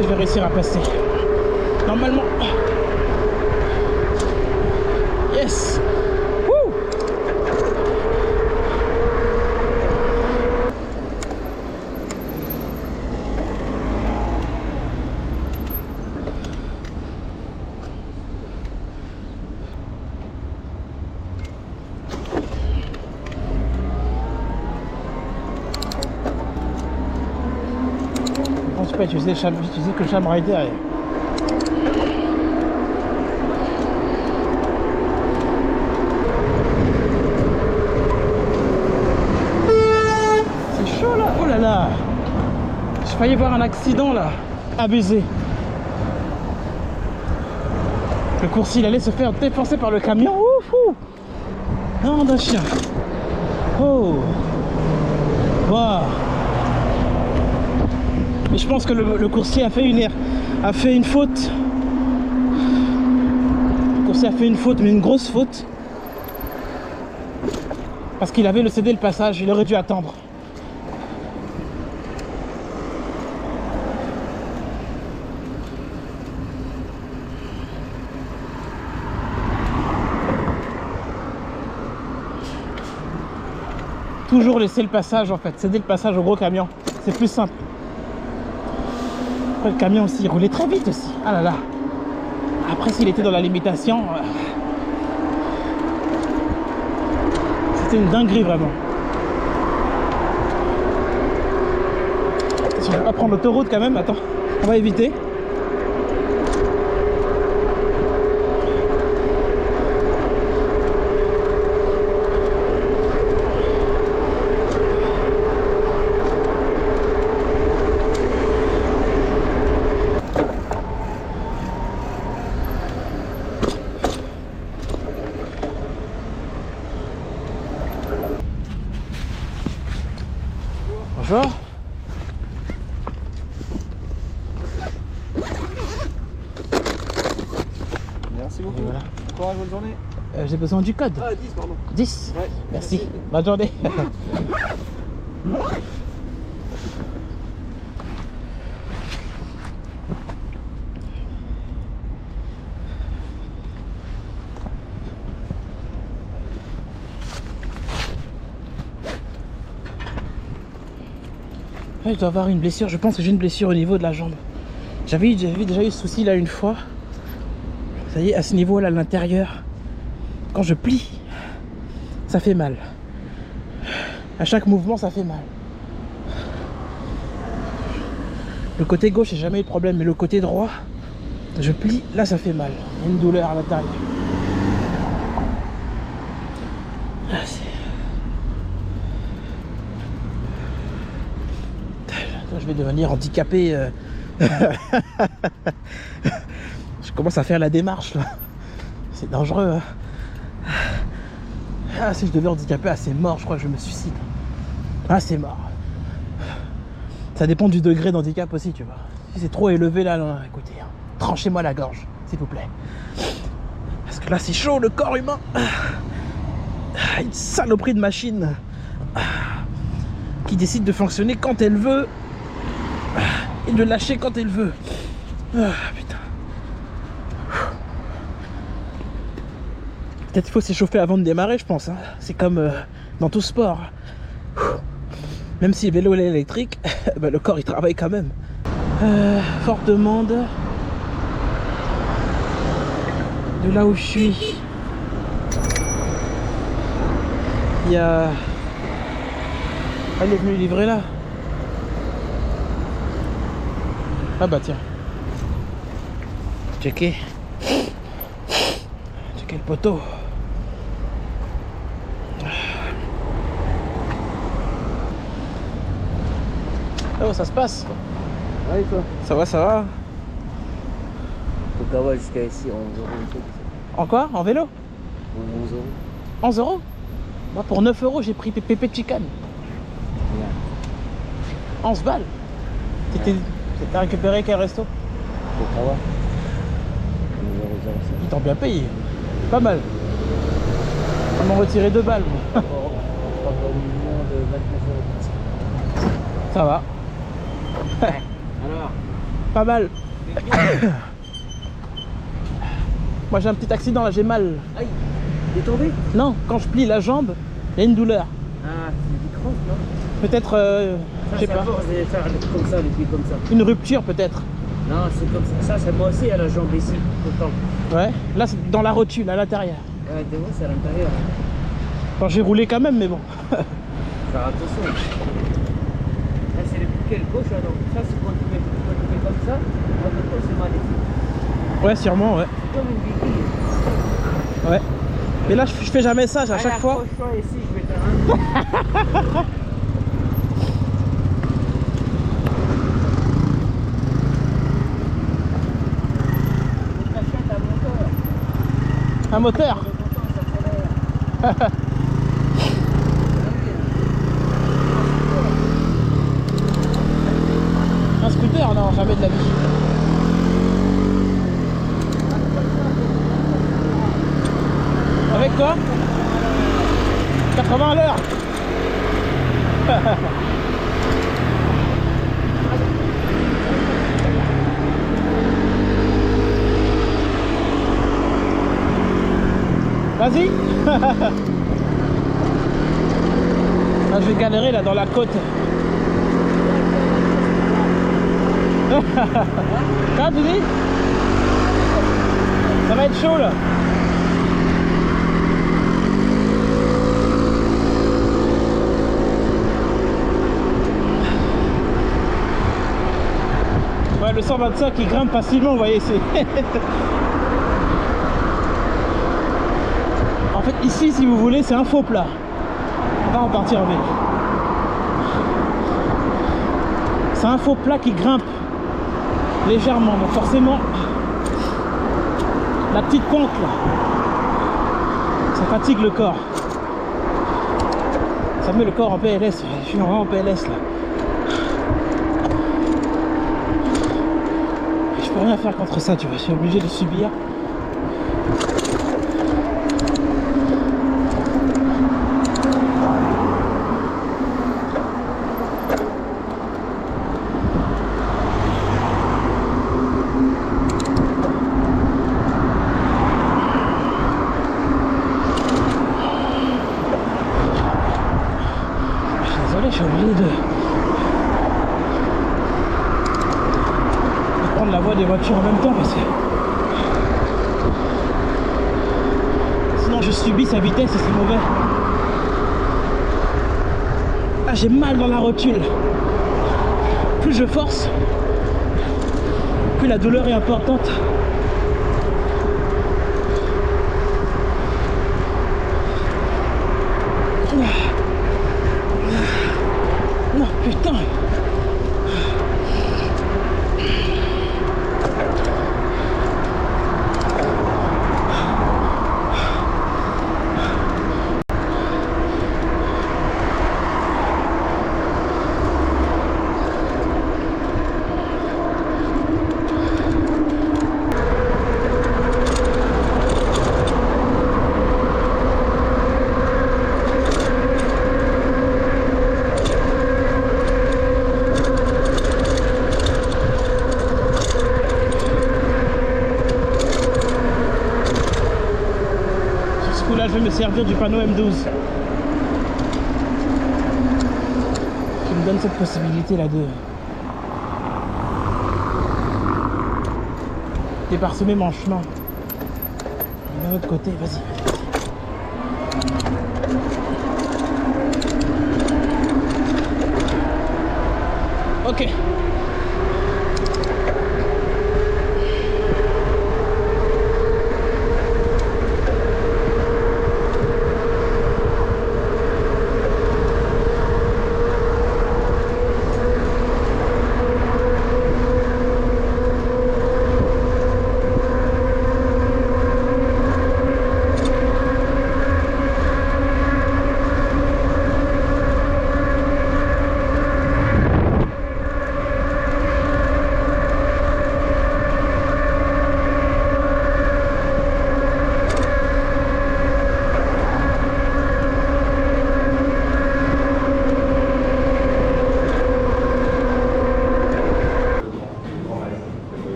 Je vais réussir à passer normalement. Yes. Woo. Je pense pas utiliser que le Sham Rider. C'est chaud là. Oh là là. J'ai failli voir un accident là. Abusé. Le coursier il allait se faire défoncer par le camion. Ouf, ouf. Non d'un chien. Oh. Waouh. Mais je pense que le coursier a fait une faute. Le coursier a fait une faute, mais une grosse faute. Parce qu'il avait cédé le passage, il aurait dû attendre. Toujours laisser le passage en fait, céder le passage au gros camion. C'est plus simple. Après, le camion aussi, il roulait très vite aussi. Ah là là. Après, s'il était dans la limitation, c'était une dinguerie vraiment. Si on va pas prendre l'autoroute quand même, attends, on va éviter. Bonjour. Merci beaucoup. Voilà. Courage, bonne journée. J'ai besoin du code. Ah, 10, pardon. 10. Ouais. Merci. Bonne journée. Je dois avoir une blessure, je pense que j'ai une blessure au niveau de la jambe. J'avais déjà eu ce souci là une fois. Ça y est, à ce niveau là, à l'intérieur, quand je plie, ça fait mal. À chaque mouvement, ça fait mal. Le côté gauche, j'ai jamais eu de problème, mais le côté droit, je plie, là ça fait mal. Il y a une douleur à l'intérieur. Je vais devenir handicapé. Je commence à faire la démarche là. C'est dangereux. Hein. Ah, si je devais handicaper, ah, c'est mort, je crois que je me suicide. Ah, c'est mort. Ça dépend du degré d'handicap aussi, tu vois. Si c'est trop élevé là, non, écoutez, hein, tranchez-moi la gorge, s'il vous plaît. Parce que là c'est chaud le corps humain. Une saloperie de machine qui décide de fonctionner quand elle veut et de lâcher quand elle veut. Putain. Peut-être qu'il faut s'échauffer avant de démarrer, je pense. Hein. C'est comme dans tout sport. Même si le vélo est électrique, bah, le corps il travaille quand même. Forte demande de là où je suis. Il y a... Elle est venue livrer là. Ah bah tiens. Checker. Checker le poteau. Oh, ça se passe. Ouais, quoi. Ça va, ça va. Donc, ah ouais, jusqu'à ici, 11 euros. En quoi? En vélo? 11 euros. 11 euros? Moi, pour 9 euros, j'ai pris pépé chicken. 11 balles. T'as récupéré quel resto? Donc, ah ouais. 11,07 €. Ils t'ont bien payé. Pas mal. Ils m'ont retiré 2 balles. Moi. On parle au minimum de 29 €. Ça va. Alors, Pas mal. Moi, j'ai un petit accident là, j'ai mal. aïe, il est tombé? Non, quand je plie la jambe, il y a une douleur. Ah, c'est du croc, non? Peut-être, je sais C'est à pas. force de faire comme ça, les pieds comme ça. Une rupture peut-être. Non, c'est comme ça. Ça, c'est moi aussi à la jambe ici, tout le temps. Ouais. Là, c'est dans la rotule, à l'intérieur. Ouais, de moi, c'est à l'intérieur. Enfin, j'ai roulé quand même, mais bon. Faire attention. Là, c'est le pied gauche, alors. Ça, c'est quand tu mets comme ça. Attention, c'est maléfique. Ouais, sûrement, ouais. C'est comme une béquille. Ouais. Mais là, je fais jamais ça, à chaque fois. Approche-toi ici, je vais te rendre. Un moteur. Un scooter? Non, jamais de la vie. Avec quoi? 80 à l'heure. Vas-y. Là, je vais galérer là dans la côte. Quoi, tu dis? Ça va être chaud là. Ouais, le 125 il grimpe facilement, vous voyez, c'est... En fait, ici, si vous voulez, c'est un faux plat. On va en partir avec. C'est un faux plat qui grimpe légèrement, donc forcément, la petite pente là, ça fatigue le corps. Ça met le corps en PLS. Je suis vraiment en PLS là. Je peux rien faire contre ça, tu vois. Je suis obligé de subir. Je suis obligé de prendre la voie des voitures en même temps parce que sinon je subis sa vitesse et c'est mauvais. Ah, j'ai mal dans la rotule. Plus je force, plus la douleur est importante. Non, putain. vais me servir du panneau M12 qui me donne cette possibilité là de déparsemer mon chemin. D'un autre côté, vas-y. Ok.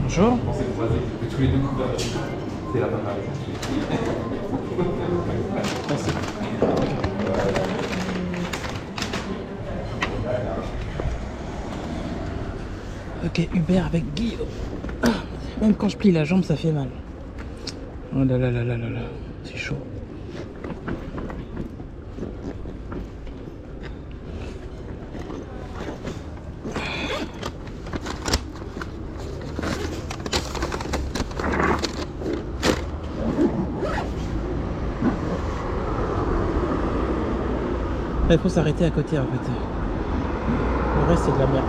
Bonjour. Tous les deux couverts. C'est la bonne Merci. Ok, Uber avec Guillaume. Même quand je plie la jambe, ça fait mal. Oh là là là là là là, c'est chaud. Il faut s'arrêter à côté en fait. Le reste c'est de la merde.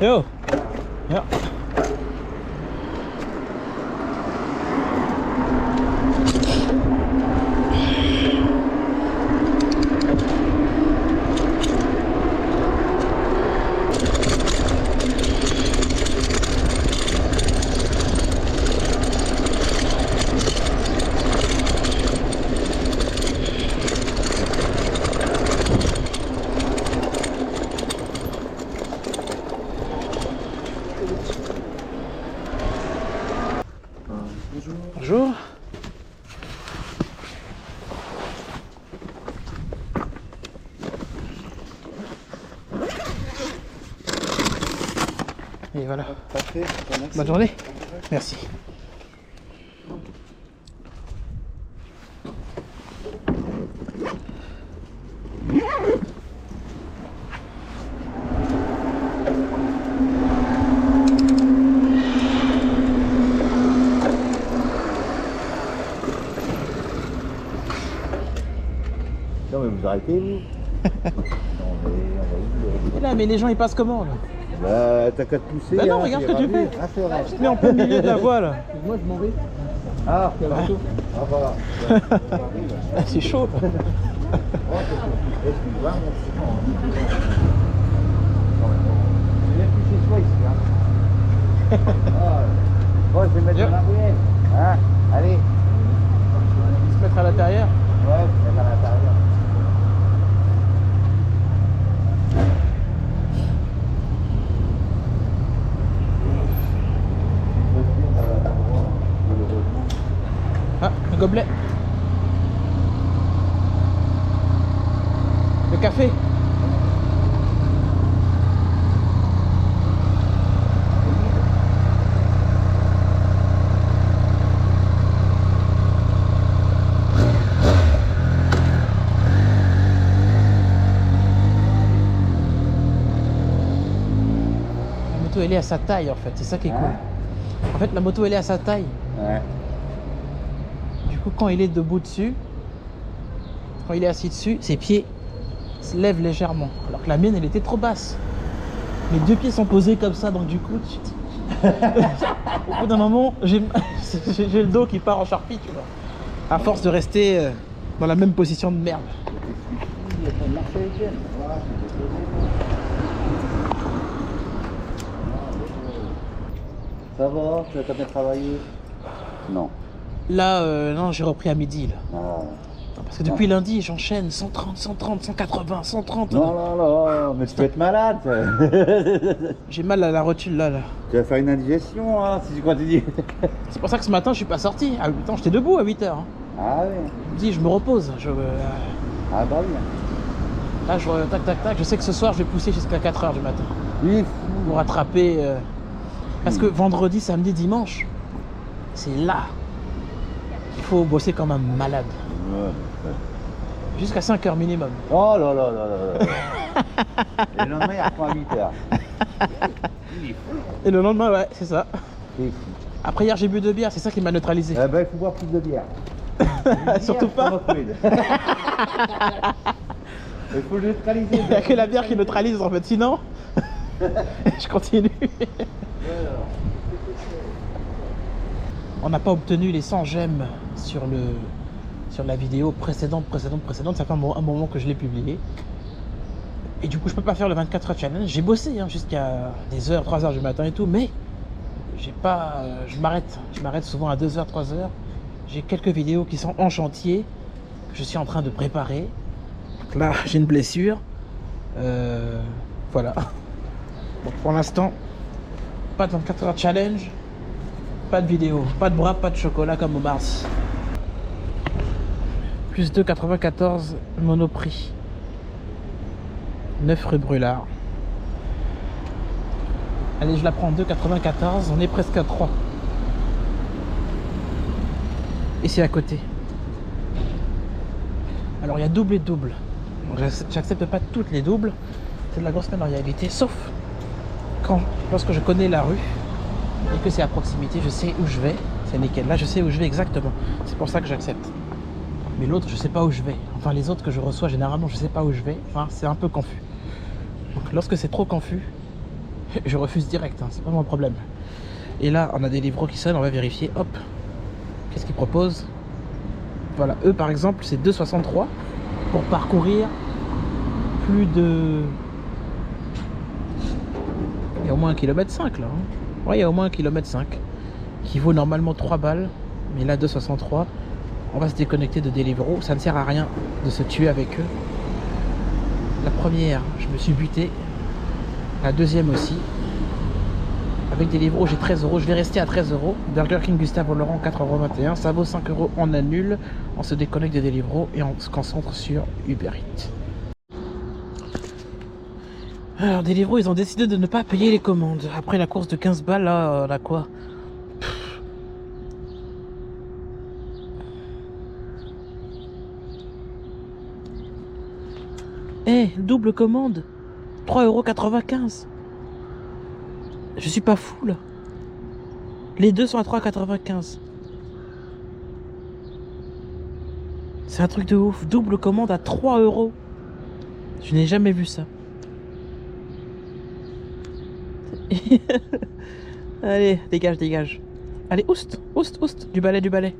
Yo! Ja. Bonjour. Et voilà. Parfait, merci. Bonne journée. Merci. Non mais vous arrêtez vous. Et là, mais les gens ils passent comment là? Bah t'as qu'à te pousser. Bah non, regarde ce que tu fais. Je Tu te mets en plein milieu de la voie là. Moi je m'en vais. Ah, ah voilà. Ah, c'est chaud. Excuse-moi, merci. Viens plus chez soi ici. Hein. Bon, je vais mettre dans la ruelle. Hein, allez. Se mettre à l'intérieur. Ouais, je vais mettre à l'intérieur. Ah, le gobelet. Le café. La moto elle est à sa taille en fait, c'est ça qui est cool. En fait la moto elle est à sa taille. Ouais. Du coup, quand il est debout dessus, quand il est assis dessus, ses pieds se lèvent légèrement. Alors que la mienne, elle était trop basse. Mes deux pieds sont posés comme ça, donc du coup, au bout d'un moment, j'ai le dos qui part en charpie, tu vois. À force de rester dans la même position de merde. Ça va? Tu as bien travaillé? Non. Là, non, j'ai repris à midi, là. Ah. Parce que depuis lundi, j'enchaîne 130, 130, 180, 130. Non, non, non, mais tu peux être malade. J'ai mal à la rotule, là. Tu vas faire une indigestion, hein, si tu continues. C'est pour ça que ce matin, je suis pas sorti. À 8 ans, j'étais debout à 8 heures. Hein. Ah oui. Je me dis, je me repose. Ah bah oui. Là, tac, tac, tac. Je sais que ce soir, je vais pousser jusqu'à 4 heures du matin. Oui. Pour rattraper. Parce que vendredi, samedi, dimanche, c'est là. Il faut bosser comme un malade. Ouais. Jusqu'à 5 heures minimum. Oh là là là là là. Et le lendemain, il reprend à 8 heures. Et le lendemain, ouais, c'est ça. C'est fou. Après, hier, j'ai bu 2 bières. C'est ça qui m'a neutralisé. Eh ben, il faut boire plus de bière. Surtout pas. Il faut neutraliser. Il n'y a que la bière qui neutralise en fait. Sinon, je continue. On n'a pas obtenu les 100 j'aime sur la vidéo précédente. Ça fait un moment que je l'ai publié. Et du coup, je peux pas faire le 24 heures challenge. J'ai bossé hein, jusqu'à des heures, 3 heures du matin et tout, mais j'ai pas. Je m'arrête souvent à 2 heures, 3 heures. J'ai quelques vidéos qui sont en chantier, que je suis en train de préparer. Donc là, j'ai une blessure. Voilà. Donc pour l'instant, pas de 24 heures challenge, pas de vidéo, pas de bras, pas de chocolat comme au mardi. Plus 2,94 Monoprix. 9 rue Brulard. Allez, je la prends 2,94, on est presque à 3. Et c'est à côté. Alors il y a double et double. J'accepte pas toutes les doubles. C'est de la grosse réalité. Sauf lorsque je connais la rue et que c'est à proximité, je sais où je vais. C'est nickel. Là je sais où je vais exactement. C'est pour ça que j'accepte. Mais l'autre je sais pas où je vais. Enfin les autres que je reçois généralement je sais pas où je vais. Enfin c'est un peu confus. Donc lorsque c'est trop confus, je refuse direct. Hein. C'est pas mon problème. Et là on a des livreaux qui sonnent. On va vérifier. Hop. Qu'est-ce qu'ils proposent? Voilà, eux par exemple c'est 2,63 pour parcourir plus de... Il y a au moins 1,5 km là. Hein. Ouais, il y a au moins 1,5 km qui vaut normalement 3 balles. Mais là 2,63. On va se déconnecter de Deliveroo. Ça ne sert à rien de se tuer avec eux. La première, je me suis buté. La deuxième aussi. Avec Deliveroo, j'ai 13 €. Je vais rester à 13 €. Burger King Gustave Laurent, 4,21 €. Ça vaut 5 €. On annule. On se déconnecte de Deliveroo et on se concentre sur Uber Eats. Alors, Deliveroo, ils ont décidé de ne pas payer les commandes. Après la course de 15 balles, là, on a quoi? Eh, double commande. 3,95 €. Je suis pas fou là. Les deux sont à 3,95 €. C'est un truc de ouf. Double commande à 3 €. Je n'ai jamais vu ça. Allez, dégage, dégage. Allez, oust, oust, oust. Du balai, du balai.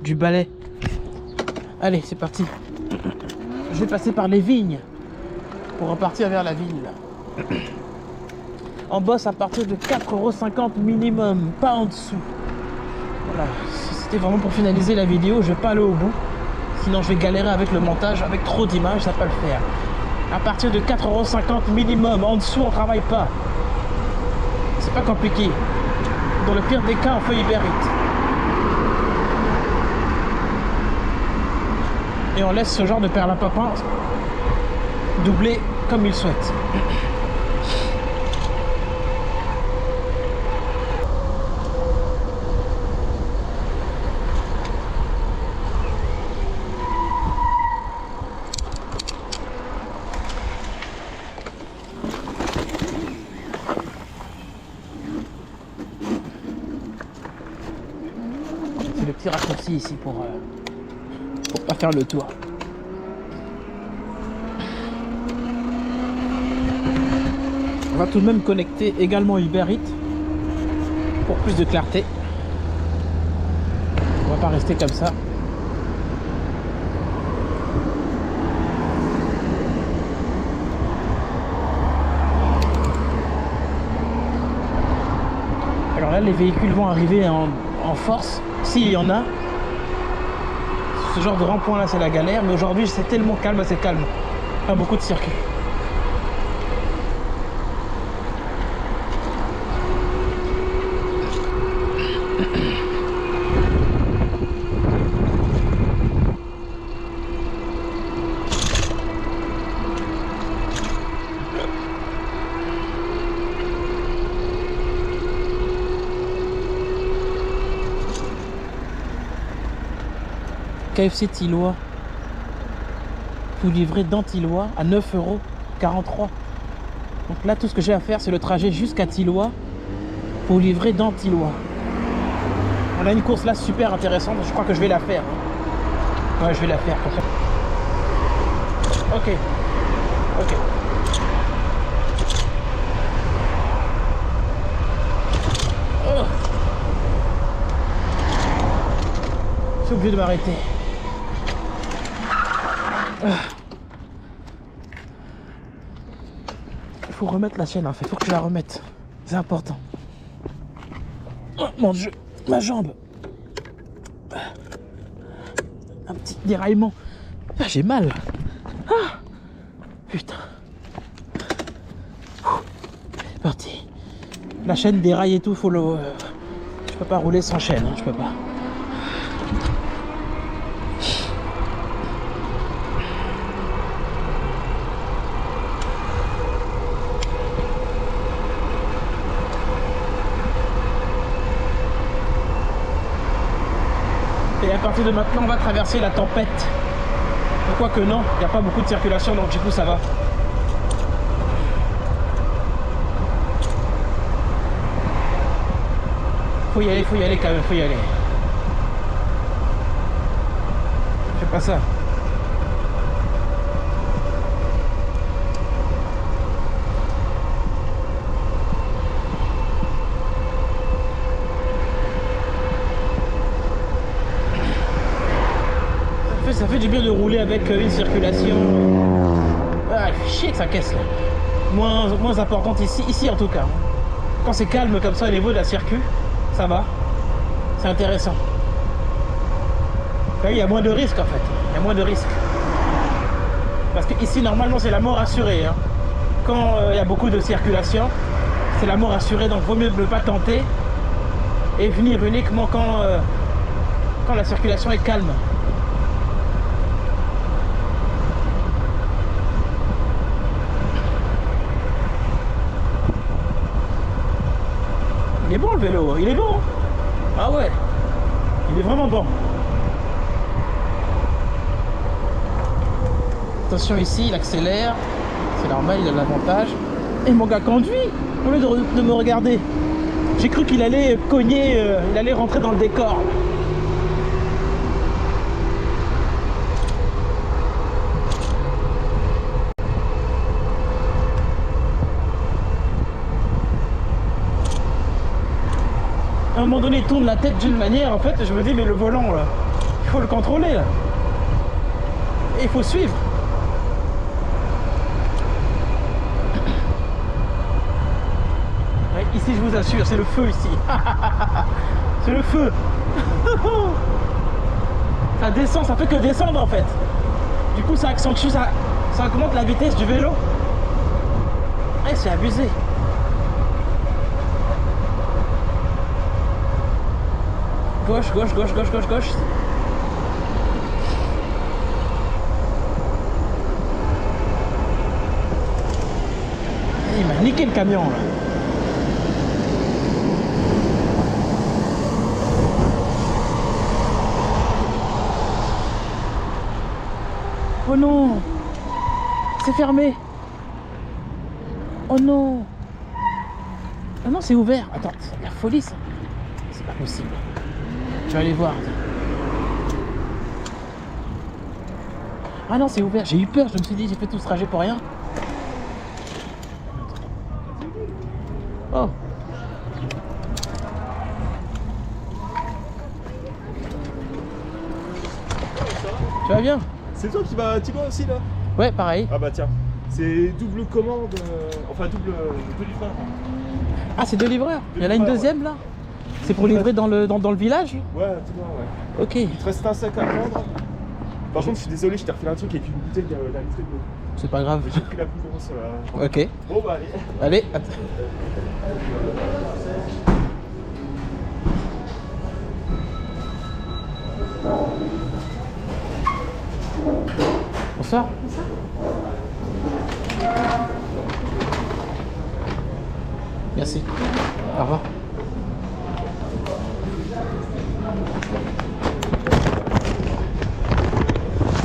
Du balai. Allez, c'est parti. Je vais passer par les vignes pour repartir vers la ville. On bosse à partir de 4,50 € minimum, pas en dessous. Voilà, c'était vraiment pour finaliser la vidéo, je vais pas aller au bout. Sinon je vais galérer avec le montage, avec trop d'images, ça va pas le faire. À partir de 4,50 € minimum, en dessous on travaille pas. C'est pas compliqué. Dans le pire des cas, on fait Uber Eats. Et on laisse ce genre de perlimpinpin doubler comme il souhaite. C'est le petit raccourci ici pour pas faire le tour. On va tout de même connecter également Uber Eats pour plus de clarté. On va pas rester comme ça. Alors là les véhicules vont arriver en force, s'il y en a. Ce genre de rond-point là, c'est la galère, mais aujourd'hui c'est tellement calme, c'est calme. Pas beaucoup de circuits. KFC Tilloy, tout livré dans Tilloy à 9,43 €. Donc là, tout ce que j'ai à faire, c'est le trajet jusqu'à Tilloy pour livrer dans Tilloy. On a une course là super intéressante, je crois que je vais la faire. Ouais, je vais la faire. Ok. Ok. Oh. Je suis obligé de m'arrêter. Il faut remettre la chaîne en fait, il faut que je la remette. C'est important. Oh mon Dieu, ma jambe. Un petit déraillement. Ah, j'ai mal. Ah, putain. C'est parti. La chaîne déraille et tout, faut le... je peux pas rouler sans chaîne, hein, je peux pas. Et à partir de maintenant, on va traverser la tempête. Quoique non, il n'y a pas beaucoup de circulation, donc du coup ça va. Faut y aller quand même, faut y aller. Je fais pas ça. Ça fait du bien de rouler avec une circulation. Ah, il fait chier que ça caisse là. Moins importante ici en tout cas. Quand c'est calme comme ça au niveau de la circuit, ça va. C'est intéressant. Il y a moins de risques en fait. Il y a moins de risques. Parce que ici normalement c'est la mort assurée. Hein. Quand il y a beaucoup de circulation, c'est la mort assurée. Donc vaut mieux ne pas tenter et venir uniquement quand la circulation est calme. Il est bon le vélo, il est bon. Ah ouais, il est vraiment bon. Attention ici, il accélère. C'est normal, il a l'avantage. Et mon gars conduit au lieu de me regarder. J'ai cru qu'il allait cogner, il allait rentrer dans le décor. À un moment donné, il tourne la tête d'une manière, en fait, je me dis, mais le volant, là, il faut le contrôler, là. Et il faut suivre. Ouais, ici, je vous assure, c'est le feu, ici. C'est le feu. Ça descend, ça fait que descendre, en fait. Du coup, ça accentue, ça augmente la vitesse du vélo. Ouais, c'est abusé. Gauche, gauche, gauche, gauche, gauche, gauche. Il m'a niqué le camion là. Oh non, c'est fermé. Oh non. Ah non, c'est ouvert. Attends, c'est la folie ça. C'est pas possible. Je vais aller voir. Ah non, c'est ouvert. J'ai eu peur. Je me suis dit, j'ai fait tout ce trajet pour rien. Oh. Tu vas bien? C'est toi qui vas à Tilloy aussi là? Ouais, pareil. Ah bah tiens, c'est double commande, enfin double livreur. Ah, c'est deux livreurs. Il y en a une deuxième là? C'est pour livrer dans le village? Ouais, tout bien, ouais. Ok, Il te reste un sac à prendre. Par contre, je suis désolé, je t'ai refilé un truc avec une bouteille d'un litre et demi. c'est pas grave. J'ai pris la plus grosse. Ok, Bon, bah allez. allez, attends. Bonsoir. Merci. Au revoir.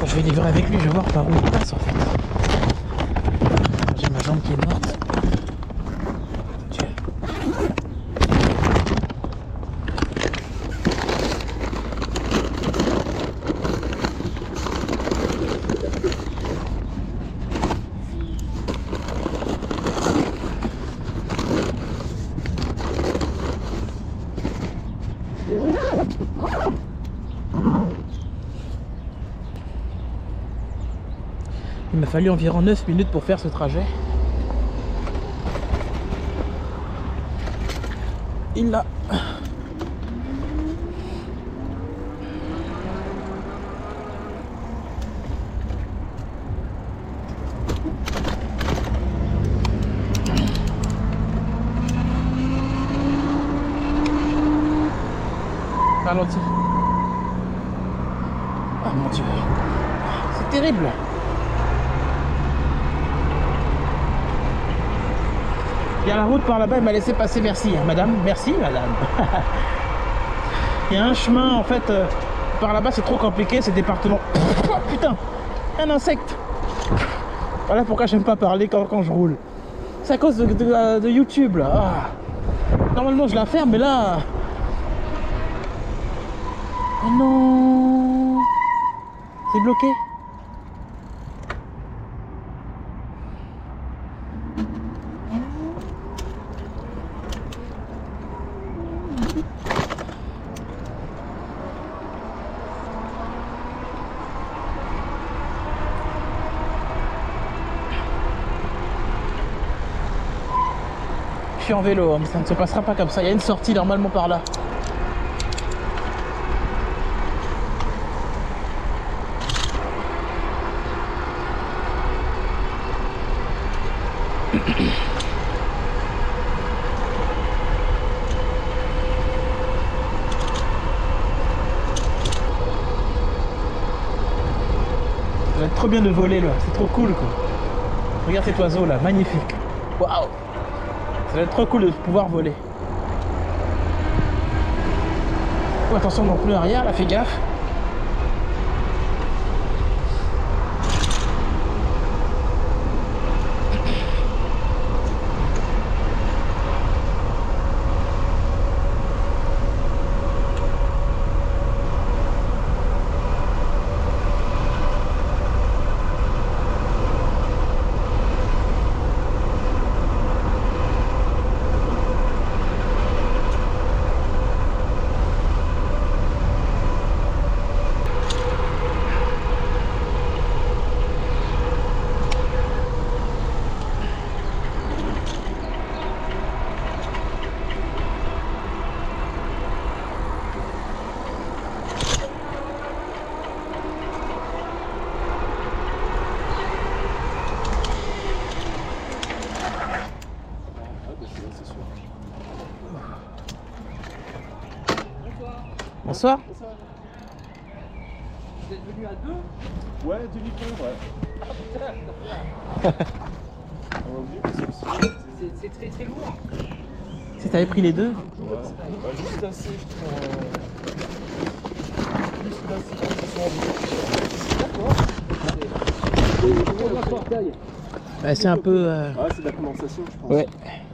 Je vais livrer avec lui, je vais voir par où il passe en fait. J'ai ma jambe qui est morte. Dieu. Il m'a fallu environ 9 minutes pour faire ce trajet. Il l'a. Ralentis. Ah mon Dieu. C'est terrible. Il y a la route par là-bas, elle m'a laissé passer, merci madame, merci madame. Il y a un chemin en fait, par là-bas c'est trop compliqué, c'est département. Oh, putain, un insecte. Voilà pourquoi j'aime pas parler quand je roule. C'est à cause de YouTube là. Ah. Normalement je la ferme, mais là... Oh non, c'est bloqué. Je suis en vélo, hein, mais ça ne se passera pas comme ça. Il y a une sortie normalement par là. Ça va être trop bien de voler là, c'est trop cool quoi. Regarde cet oiseau là, magnifique. Waouh! Ça va être trop cool de pouvoir voler. Oh, attention non plus arrière là, fais gaffe. Bonsoir. Vous êtes venu à deux? Ouais, du litre, ouais. C'est très très lourd. Si t'avais pris les deux. Ouais. Juste assez pour... Juste assez pour que ça soit en D'accord. Bah, c'est un peu... Ah, c'est de la condensation, je pense. Ouais.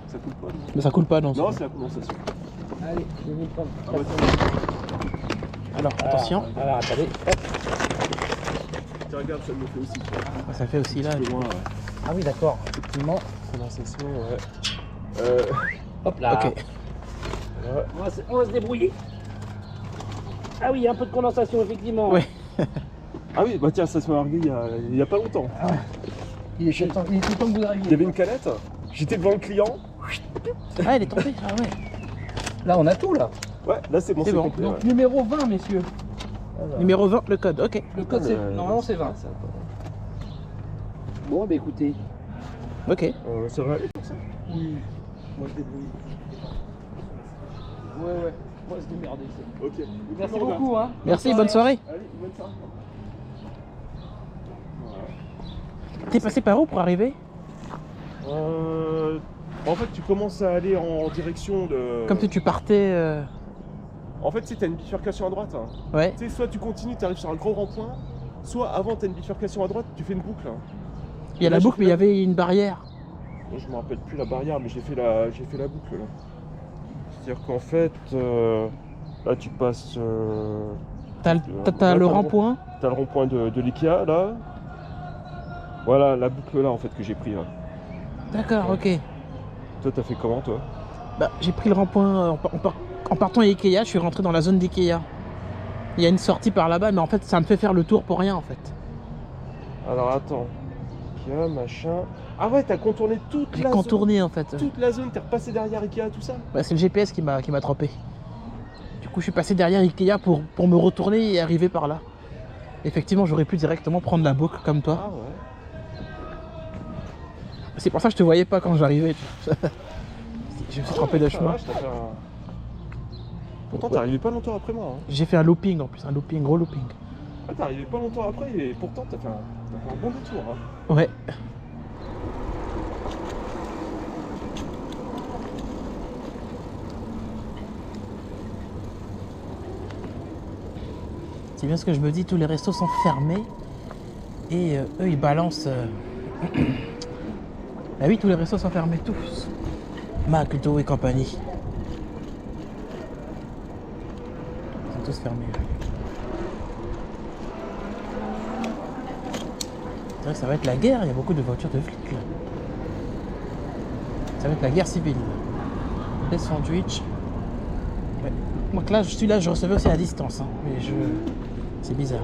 Ça coule pas, non? Mais ça coule pas non. Non, c'est la condensation. Allez, je vais vous prendre. Ah, bah, Alors attention. Alors attendez. Hop. tiens, regarde, ça me fait aussi. Ah, ça fait aussi là. Un peu loin, ouais. Ah oui, d'accord. Effectivement. Condensation, ouais. Hop là. Ok. Ouais. On va se débrouiller. Ah oui, un peu de condensation, effectivement. Ouais. Ah oui, bah tiens, ça se m'a largué il y a pas longtemps. Il est temps que vous arriviez. Il y avait une canette, j'étais devant le client. Ah, elle est tombée. Ah ouais. Là, on a tout, là. Ouais, là c'est bon, C'est c'est bon. complet. Donc ouais. numéro 20, messieurs. Alors. Numéro 20, le code, ok. Le code, c'est... Euh, Normalement, c'est 20. ça, Bon, bah écoutez. Ok. ça va aller. Oui. Moi, je débrouille. Ouais. Moi, se démerder. Ok. Merci beaucoup, hein. Merci, bonne soirée. Allez, bonne soirée. T'es passé par où pour arriver? En fait, tu commences à aller en direction de. Comme si tu partais... En fait, tu sais, t'as une bifurcation à droite. Hein. Ouais. Tu sais, soit tu continues, tu arrives sur un gros rond-point, soit avant, t'as une bifurcation à droite, tu fais une boucle. Hein. Il y a la Là, boucle, j'ai mais il y fait avait une barrière. Bon, je me rappelle plus la barrière, mais j'ai fait la boucle là. C'est-à-dire qu'en fait, là tu passes. T'as là, le rond-point. T'as le rond-point de l'IKEA là. Voilà la boucle là en fait que j'ai pris là. D'accord, ok. Toi t'as fait comment toi? Bah, j'ai pris le rond-point en partant à Ikea, je suis rentré dans la zone d'Ikea. Il y a une sortie par là-bas, mais en fait, ça me fait faire le tour pour rien en fait. Alors attends. IKEA, machin. Ah ouais, t'as contourné toute J'ai la contourné en fait. zone. Toute la zone, t'es repassé derrière Ikea, tout ça? Bah, c'est le GPS qui m'a trompé. Du coup, je suis passé derrière Ikea pour me retourner et arriver par là. Effectivement, j'aurais pu directement prendre la boucle comme toi. Ah ouais. C'est pour ça que je te voyais pas quand j'arrivais. Je me suis trompé de Ça chemin. va, je t'ai fait un- Pourtant t'es arrivé pas longtemps après moi. Hein. J'ai fait un looping en plus, un looping, gros looping. Ah, t'es arrivé pas longtemps après et pourtant t'as fait un bon détour. Hein. Ouais. C'est bien ce que je me dis, tous les restos sont fermés et eux ils balancent. Ah oui, tous les restos sont fermés, tous. McDo et compagnie. Ils sont tous fermés. C'est vrai que ça va être la guerre, il y a beaucoup de voitures de flics là. Ça va être la guerre civile. Les sandwichs. Ouais. Donc là, je suis là, je recevais aussi à distance, hein, mais c'est bizarre.